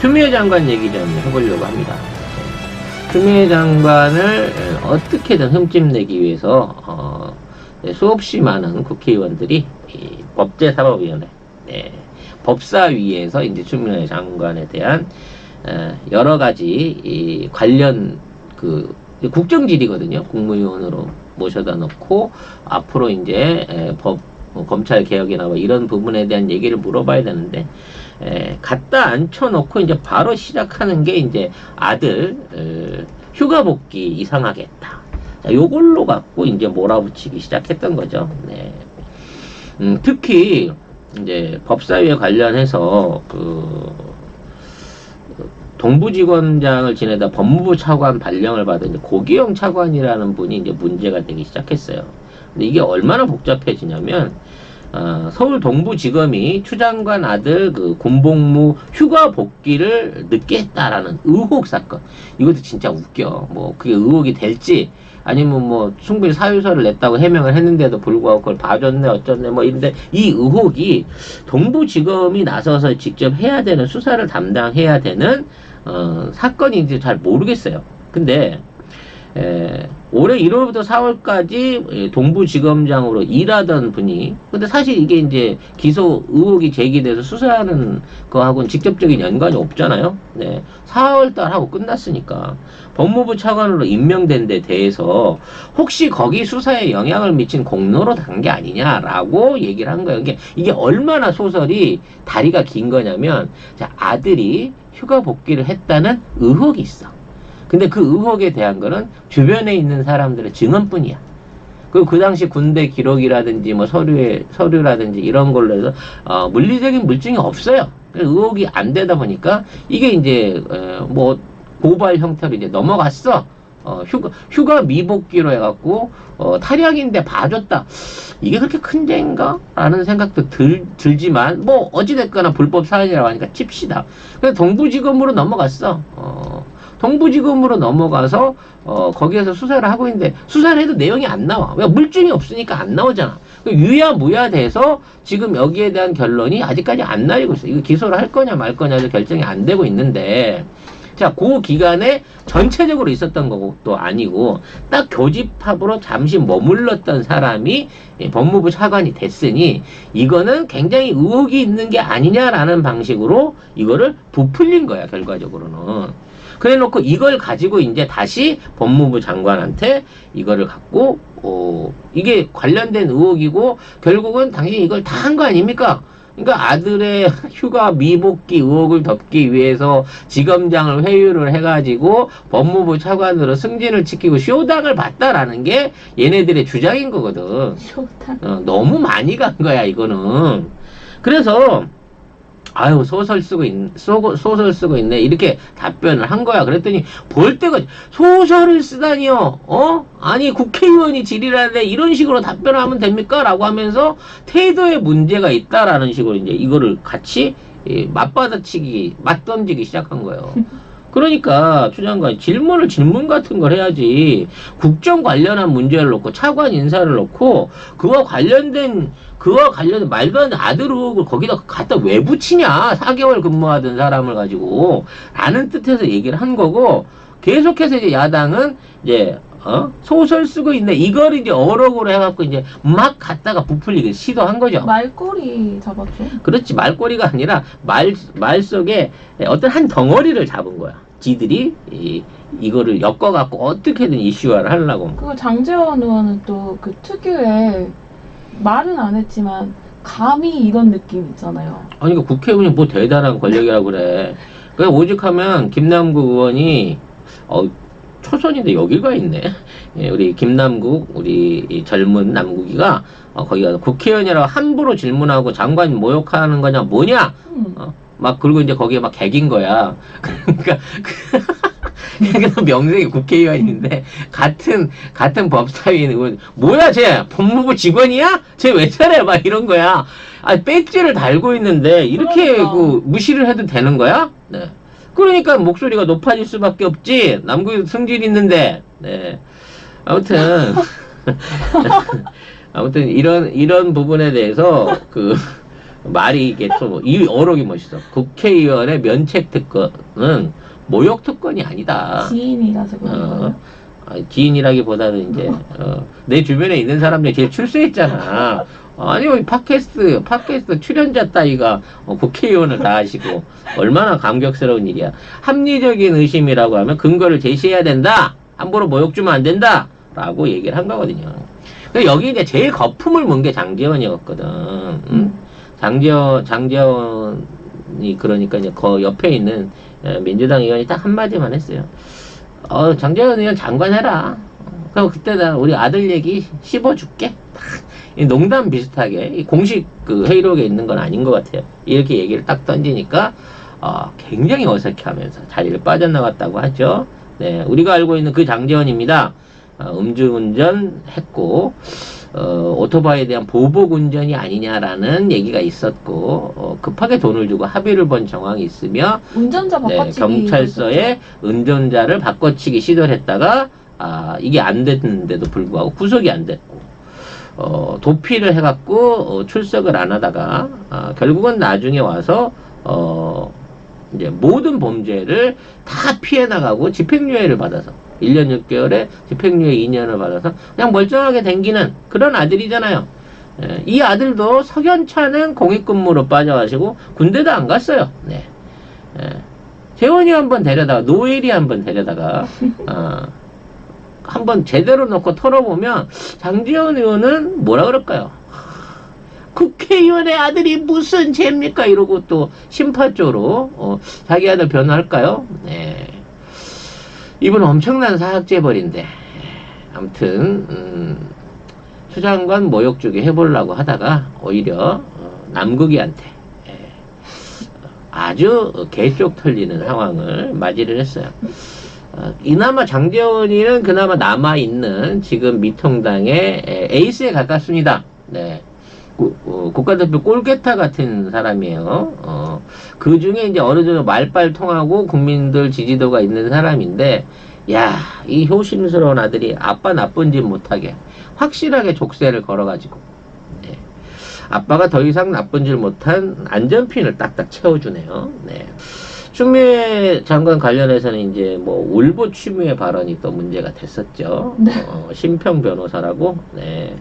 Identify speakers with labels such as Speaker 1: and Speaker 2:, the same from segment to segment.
Speaker 1: 추미애 장관 얘기 좀 해보려고 합니다. 추미애 장관을 어떻게든 흠집내기 위해서 수없이 많은 국회의원들이 이 법제사법위원회, 법사위에서 이제 추미애 장관에 대한 여러 가지 이 관련 그 국정질이거든요. 국무위원으로 모셔다 놓고 앞으로 이제 검찰 개혁이나 뭐 이런 부분에 대한 얘기를 물어봐야 되는데 갖다 앉혀놓고 이제 바로 시작하는 게 이제 아들 휴가 복귀 이상하겠다. 자, 요걸로 갖고 이제 몰아붙이기 시작했던 거죠. 네. 특히 이제 법사위에 관련해서 동부지검장을 지내다 법무부 차관 발령을 받은 이제 고기영 차관이라는 분이 이제 문제가 되기 시작했어요. 근데 이게 얼마나 복잡해지냐면 서울 동부지검이 추 장관 아들 그 군복무 휴가 복귀를 늦게 했다라는 의혹 사건. 이것도 진짜 웃겨. 뭐 그게 의혹이 될지 아니면 뭐 충분히 사유서를 냈다고 해명을 했는데도 불구하고 그걸 봐줬네 어쩌네 뭐 이런데 이 의혹이 동부지검이 나서서 직접 해야 되는 수사를 담당해야 되는 사건인지 잘 모르겠어요. 근데 올해 1월부터 4월까지 동부지검장으로 일하던 분이 근데 사실 이게 이제 기소 의혹이 제기돼서 수사하는 거하고는 직접적인 연관이 없잖아요. 네. 4월달 하고 끝났으니까 법무부 차관으로 임명된 데 대해서 혹시 거기 수사에 영향을 미친 공로로 단 게 아니냐라고 얘기를 한 거예요. 이게 얼마나 소설이 다리가 긴 거냐면 자, 아들이 휴가 복귀를 했다는 의혹이 있어. 근데 그 의혹에 대한 거는 주변에 있는 사람들의 증언뿐이야. 그리고 그 당시 군대 기록이라든지 뭐 서류라든지 이런 걸로 해서 물리적인 물증이 없어요. 의혹이 안 되다 보니까 이게 이제 뭐 고발 형태로 이제 넘어갔어. 휴가 미복귀로 해갖고 탈약인데 봐줬다. 이게 그렇게 큰 죄인가? 라는 생각도 들지만 뭐 어찌됐거나 불법 사안이라고 하니까 칩시다. 그래서 동부지검으로 넘어갔어. 동부지검으로 넘어가서 거기에서 수사를 하고 있는데 수사를 해도 내용이 안 나와. 왜? 물증이 없으니까 안 나오잖아. 유야무야 돼서 지금 여기에 대한 결론이 아직까지 안 나리고 있어. 이거 기소를 할 거냐 말 거냐도 결정이 안 되고 있는데 자, 그 기간에 전체적으로 있었던 것도 아니고 딱 교집합으로 잠시 머물렀던 사람이 법무부 차관이 됐으니 이거는 굉장히 의혹이 있는 게 아니냐라는 방식으로 이거를 부풀린 거야, 결과적으로는. 그래 놓고 이걸 가지고 이제 다시 법무부 장관한테 이거를 갖고 이게 관련된 의혹이고 결국은 당신이 이걸 다 한 거 아닙니까? 그러니까 아들의 휴가 미복귀 의혹을 덮기 위해서 지검장을 회유를 해가지고 법무부 차관으로 승진을 시키고 쇼당을 봤다라는 게 얘네들의 주장인 거거든. 쇼당. 너무 많이 간 거야 이거는. 그래서 아유 소설 쓰고 있네 이렇게 답변을 한 거야. 그랬더니 볼 때가 소설을 쓰다니요. 아니 국회의원이 질의하는데 이런 식으로 답변을 하면 됩니까? 라고 하면서 태도에 문제가 있다라는 식으로 이제 이거를 같이 맞던지기 시작한 거예요. 그러니까 추 장관이 질문 같은 걸 해야지. 국정 관련한 문제를 놓고 차관 인사를 놓고 그와 관련된 말도 안 되는 아들 의혹을 거기다 갖다 왜 붙이냐. 4개월 근무하던 사람을 가지고 라는 뜻에서 얘기를 한 거고 계속해서 이제 야당은 이제 소설 쓰고 있네. 이걸 이제 어록으로 해갖고 이제 막 갖다가 부풀리기 시도한 거죠.
Speaker 2: 말꼬리 잡았죠.
Speaker 1: 그렇지. 말꼬리가 아니라 말 속에 어떤 한 덩어리를 잡은 거야. 지들이 이거를 엮어갖고 어떻게든 이슈화를 하려고.
Speaker 2: 그거 장제원 의원은 또 그 특유의 말은 안 했지만 감히 이런 느낌 있잖아요.
Speaker 1: 아니 그 국회의원이 뭐 대단한 권력이라고 그래. 그냥 오직하면 김남국 의원이 초선인데 여길 가 있네. 예, 우리 김남국 우리 젊은 남국이가 거기가 국회의원이라고 함부로 질문하고 장관 모욕하는 거냐 뭐냐. 막 그리고 이제 거기에 막 개긴 거야. 그러니까 그러니까 명색이 국회의원인데 같은 법사위는 의원 뭐야 쟤 법무부 직원이야? 쟤 왜 저래? 막 이런 거야. 배지를 달고 있는데 이렇게 그러니까. 무시를 해도 되는 거야? 네. 그러니까 목소리가 높아질 수밖에 없지. 남국이 승질 있는데. 네. 아무튼 이런 부분에 대해서 말이 이게 또 이 어록이 멋있어. 국회의원의 면책 특권은 모욕 특권이 아니다.
Speaker 2: 지인이라서 그런
Speaker 1: 어,
Speaker 2: 거예요?
Speaker 1: 지인이라기보다는 이제 내 주변에 있는 사람들이 제일 출세했잖아. 아니 팟캐스트 출연자 따위가 국회의원을 다 하시고 얼마나 감격스러운 일이야. 합리적인 의심이라고 하면 근거를 제시해야 된다. 함부로 모욕 주면 안 된다. 라고 얘기를 한 거거든요. 그러니까 여기 이제 제일 거품을 문 게 장제원이었거든. 장제원이 그러니까 이제 그 옆에 있는 민주당 의원이 딱 한마디만 했어요. 장제원 의원 장관해라. 그럼 그때 나 우리 아들 얘기 씹어줄게. 농담 비슷하게 공식 그 회의록에 있는 건 아닌 것 같아요. 이렇게 얘기를 딱 던지니까 굉장히 어색해하면서 자리를 빠져나갔다고 하죠. 네, 우리가 알고 있는 그 장제원입니다. 음주운전 했고 오토바이에 대한 보복 운전이 아니냐라는 얘기가 있었고 급하게 돈을 주고 합의를 본 정황이 있으며
Speaker 2: 운전자 바꿔치기
Speaker 1: 경찰서에 운전자를 바꿔치기 시도를 했다가 이게 안 됐는데도 불구하고 구속이 안 됐고 도피를 해갖고 출석을 안 하다가 결국은 나중에 와서 이제 모든 범죄를 다 피해 나가고 집행유예를 받아서 1년 6개월에 집행유예 2년을 받아서 그냥 멀쩡하게 댕기는 그런 아들이잖아요. 이 아들도 석연찮은 공익근무로 빠져가지고 군대도 안 갔어요. 네. 재원이 한번 데려다가 노엘이 한번 데려다가 한번 제대로 놓고 털어보면 장제원 의원은 뭐라 그럴까요? 국회의원의 아들이 무슨 죄입니까? 이러고 또 심파조로 자기 아들 변호할까요? 네. 이분은 엄청난 사학재벌인데 아무튼 추 장관 모욕 주기 해보려고 하다가 오히려 남극이한테 아주 개쪽 털리는 상황을 맞이를 했어요. 이나마 장제원이는 그나마 남아있는 지금 미통당의 에이스에 가깝습니다. 네. 국가대표 꼴개타 같은 사람이에요. 그 중에 이제 어느 정도 말빨 통하고 국민들 지지도가 있는 사람인데, 이 효심스러운 아들이 아빠 나쁜 짓 못하게 확실하게 족쇄를 걸어가지고, 네. 아빠가 더 이상 나쁜 짓 못한 안전핀을 딱딱 채워주네요. 네. 추미애 장관 관련해서는 이제 뭐 울보 추미애 발언이 또 문제가 됐었죠.
Speaker 2: 네.
Speaker 1: 심평 변호사라고, 네.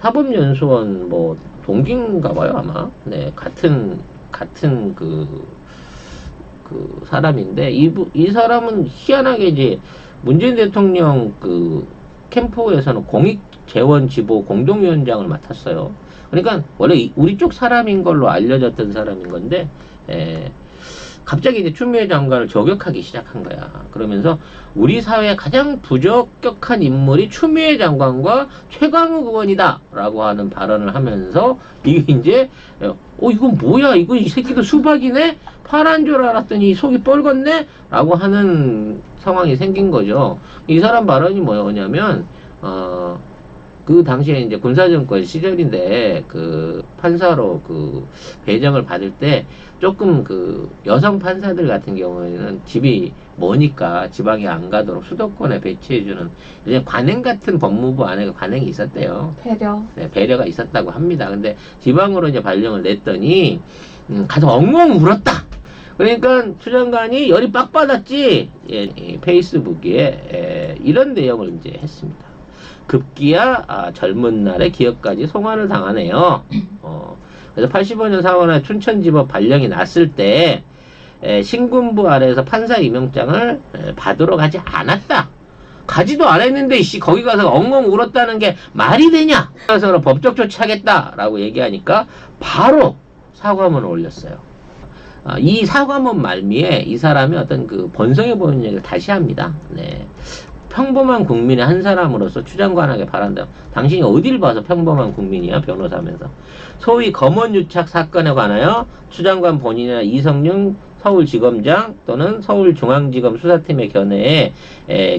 Speaker 1: 사법연수원 뭐 동기인가 봐요 아마. 네, 같은 그 사람인데 이 사람은 희한하게 이제 문재인 대통령 그 캠프에서는 공익 재원 지보 공동위원장을 맡았어요. 그러니까 원래 우리 쪽 사람인 걸로 알려졌던 사람인 건데 갑자기 이제 추미애 장관을 저격하기 시작한 거야. 그러면서 우리 사회의 가장 부적격한 인물이 추미애 장관과 최강욱 의원이다 라고 하는 발언을 하면서 이게 이제 이건 뭐야, 이거 이 새끼도 수박이네, 파란 줄 알았더니 속이 뻘겋네 라고 하는 상황이 생긴 거죠. 이 사람 발언이 뭐냐면 그 당시에 이제 군사정권 시절인데 그 판사로 그 배정을 받을 때 조금 그 여성 판사들 같은 경우에는 집이 머니까 지방에 안 가도록 수도권에 배치해주는 이제 관행 같은 법무부 안에 관행이 있었대요.
Speaker 2: 배려.
Speaker 1: 네, 배려가 있었다고 합니다. 근데 지방으로 이제 발령을 냈더니 가서 엉엉 울었다. 그러니까 추 장관이 열이 빡 받았지. 이 페이스북에 이런 내용을 이제 했습니다. 급기야 젊은 날의 기억까지 송환을 당하네요. 그래서 85년 4월에 춘천지법 발령이 났을 때 신군부 아래에서 판사 임명장을 받으러 가지 않았다. 가지도 않았는데 거기 가서 엉엉 울었다는 게 말이 되냐? 그래서 법적 조치하겠다라고 얘기하니까 바로 사과문을 올렸어요. 이 사과문 말미에 이 사람이 어떤 그 번성해 보이는 얘기를 다시 합니다. 네. 평범한 국민의 한 사람으로서 추 장관에게 바란다. 당신이 어딜 봐서 평범한 국민이야, 변호사면서. 소위 검언유착 사건에 관하여 추 장관 본인이나 이성윤 서울지검장 또는 서울중앙지검 수사팀의 견해에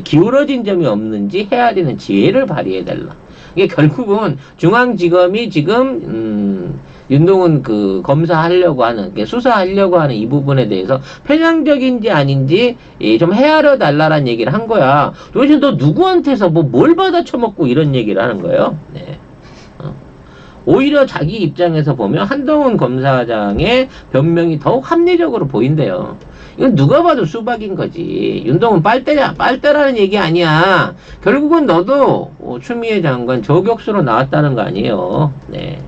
Speaker 1: 기울어진 점이 없는지 헤아리는 지혜를 발휘해 달라. 이게 결국은 중앙지검이 지금 윤동훈 그 검사하려고 하는, 수사하려고 하는 이 부분에 대해서 편향적인지 아닌지 좀 헤아려 달라란 얘기를 한 거야. 도대체 너 누구한테서 뭘 받아 처먹고 이런 얘기를 하는 거예요? 네. 오히려 자기 입장에서 보면 한동훈 검사장의 변명이 더욱 합리적으로 보인대요. 이건 누가 봐도 수박인 거지. 윤동훈 빨대냐? 빨대라는 얘기 아니야. 결국은 너도 추미애 장관 저격수로 나왔다는 거 아니에요. 네.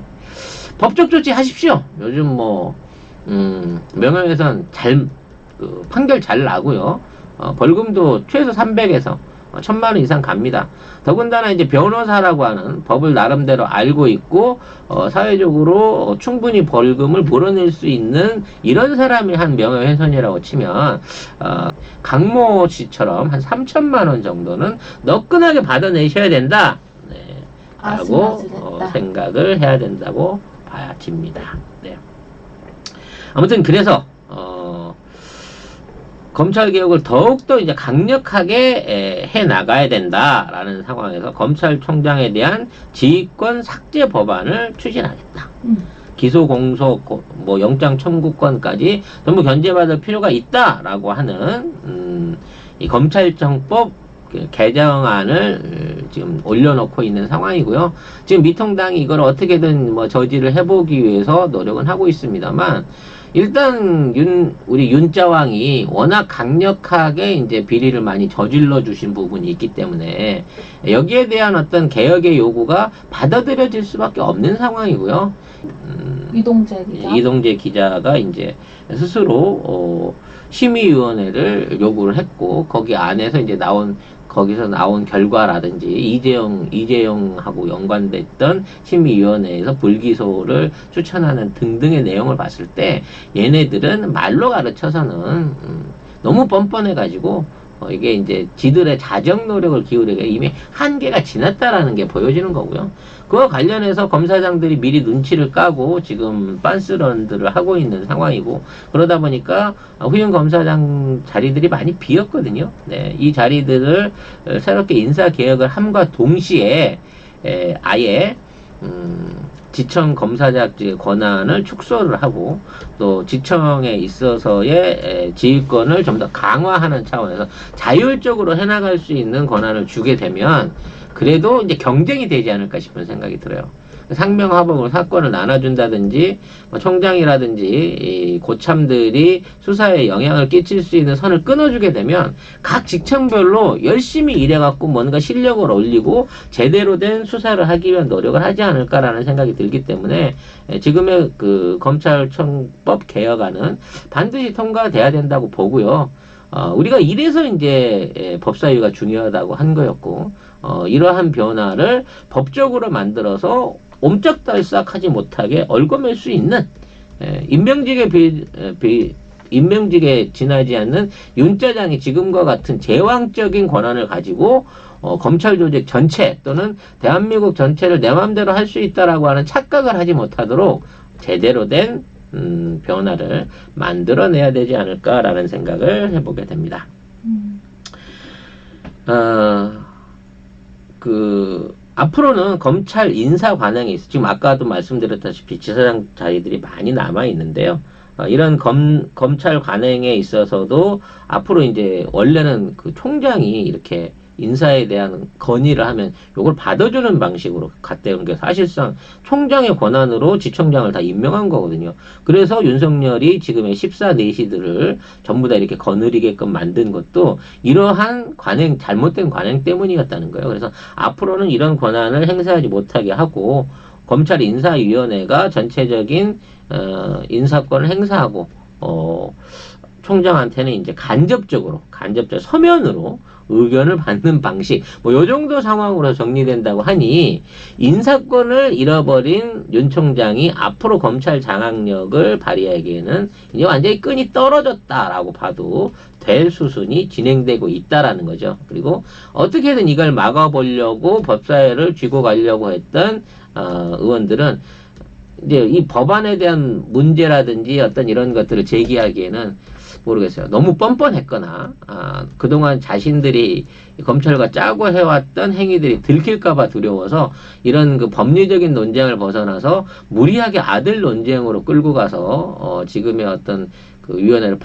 Speaker 1: 법적 조치 하십시오. 요즘 명예훼손 판결 잘 나고요. 벌금도 최소 300에서 1000만 원 이상 갑니다. 더군다나 이제 변호사라고 하는 법을 나름대로 알고 있고 사회적으로 충분히 벌금을 물어낼 수 있는 이런 사람이 한 명예훼손이라고 치면 강모 씨처럼 한 3천만 원 정도는 너끈하게 받아내셔야 된다. 네, 라고 생각을 해야 된다고 봐집니다. 네. 아무튼 그래서 검찰 개혁을 더욱더 이제 강력하게 해 나가야 된다라는 상황에서 검찰총장에 대한 지휘권 삭제 법안을 추진하겠다. 기소, 공소, 영장 청구권까지 전부 견제받을 필요가 있다라고 하는 이 검찰청법 개정안을 지금 올려놓고 있는 상황이고요. 지금 미통당이 이걸 어떻게든 저지를 해보기 위해서 노력은 하고 있습니다만, 일단 우리 윤자왕이 워낙 강력하게 이제 비리를 많이 저질러 주신 부분이 있기 때문에 여기에 대한 어떤 개혁의 요구가 받아들여질 수밖에 없는 상황이고요. 이동재 기자가 이제 스스로 심의위원회를 요구를 했고, 거기 안에서 이제 거기서 나온 결과라든지 이재용하고 연관됐던 심의위원회에서 불기소를 추천하는 등등의 내용을 봤을 때 얘네들은 말로 가르쳐서는 너무 뻔뻔해가지고 이게 이제 지들의 자정 노력을 기울이게 이미 한계가 지났다라는 게 보여지는 거고요. 그와 관련해서 검사장들이 미리 눈치를 까고 지금 빤스런들을 하고 있는 상황이고, 그러다 보니까 후임 검사장 자리들이 많이 비었거든요. 네, 이 자리들을 새롭게 인사 개혁을 함과 동시에 아예 지청 검사장직의 권한을 축소를 하고 또 지청에 있어서의 지휘권을 좀 더 강화하는 차원에서 자율적으로 해나갈 수 있는 권한을 주게 되면 그래도 이제 경쟁이 되지 않을까 싶은 생각이 들어요. 상명하복으로 사건을 나눠준다든지 총장이라든지 이 고참들이 수사에 영향을 끼칠 수 있는 선을 끊어주게 되면 각 직청별로 열심히 일해갖고 뭔가 실력을 올리고 제대로 된 수사를 하기 위한 노력을 하지 않을까라는 생각이 들기 때문에 지금의 그 검찰청법 개혁안은 반드시 통과돼야 된다고 보고요. 우리가 이래서 이제 법사위가 중요하다고 한 거였고, 이러한 변화를 법적으로 만들어서 옴짝달싹하지 못하게 얽어맬 수 있는 임명직에 지나지 않는 윤짜장이 지금과 같은 제왕적인 권한을 가지고 검찰 조직 전체 또는 대한민국 전체를 내 맘대로 할 수 있다라고 하는 착각을 하지 못하도록 제대로 된 변화를 만들어내야 되지 않을까라는 생각을 해보게 됩니다. 앞으로는 검찰 인사 관행이 있어. 지금 아까도 말씀드렸다시피 지사장 자리들이 많이 남아 있는데요. 이런 검찰 관행에 있어서도 앞으로 이제 원래는 그 총장이 이렇게 인사에 대한 건의를 하면 요걸 받아주는 방식으로 갔다는 게 사실상 총장의 권한으로 지청장을 다 임명한 거거든요. 그래서 윤석열이 지금의 14내시들을 전부 다 이렇게 거느리게끔 만든 것도 이러한 잘못된 관행 때문이었다는 거예요. 그래서 앞으로는 이런 권한을 행사하지 못하게 하고 검찰 인사위원회가 전체적인 인사권을 행사하고 총장한테는 이제 간접적 서면으로 의견을 받는 방식, 요 정도 상황으로 정리된다고 하니 인사권을 잃어버린 윤 총장이 앞으로 검찰 장악력을 발휘하기에는 이제 완전히 끈이 떨어졌다라고 봐도 될 수순이 진행되고 있다라는 거죠. 그리고 어떻게든 이걸 막아보려고 법사위를 쥐고 가려고 했던 의원들은 이제 이 법안에 대한 문제라든지 어떤 이런 것들을 제기하기에는 모르겠어요. 너무 뻔뻔했거나 그동안 자신들이 검찰과 짜고 해왔던 행위들이 들킬까봐 두려워서 이런 그 법리적인 논쟁을 벗어나서 무리하게 아들 논쟁으로 끌고 가서 지금의 어떤 그 위원회를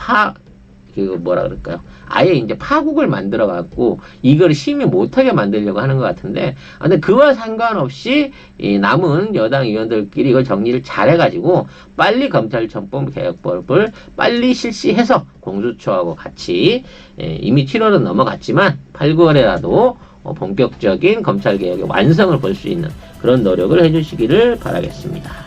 Speaker 1: 그 뭐라 그럴까요? 아예 이제 파국을 만들어 갖고 이걸 심의 못하게 만들려고 하는 것 같은데, 근데 그와 상관없이 이 남은 여당 의원들끼리 이걸 정리를 잘해가지고 빨리 검찰청법 개혁법을 빨리 실시해서 공수처하고 같이 이미 7월은 넘어갔지만 8, 9월에라도 본격적인 검찰개혁의 완성을 볼 수 있는 그런 노력을 해주시기를 바라겠습니다.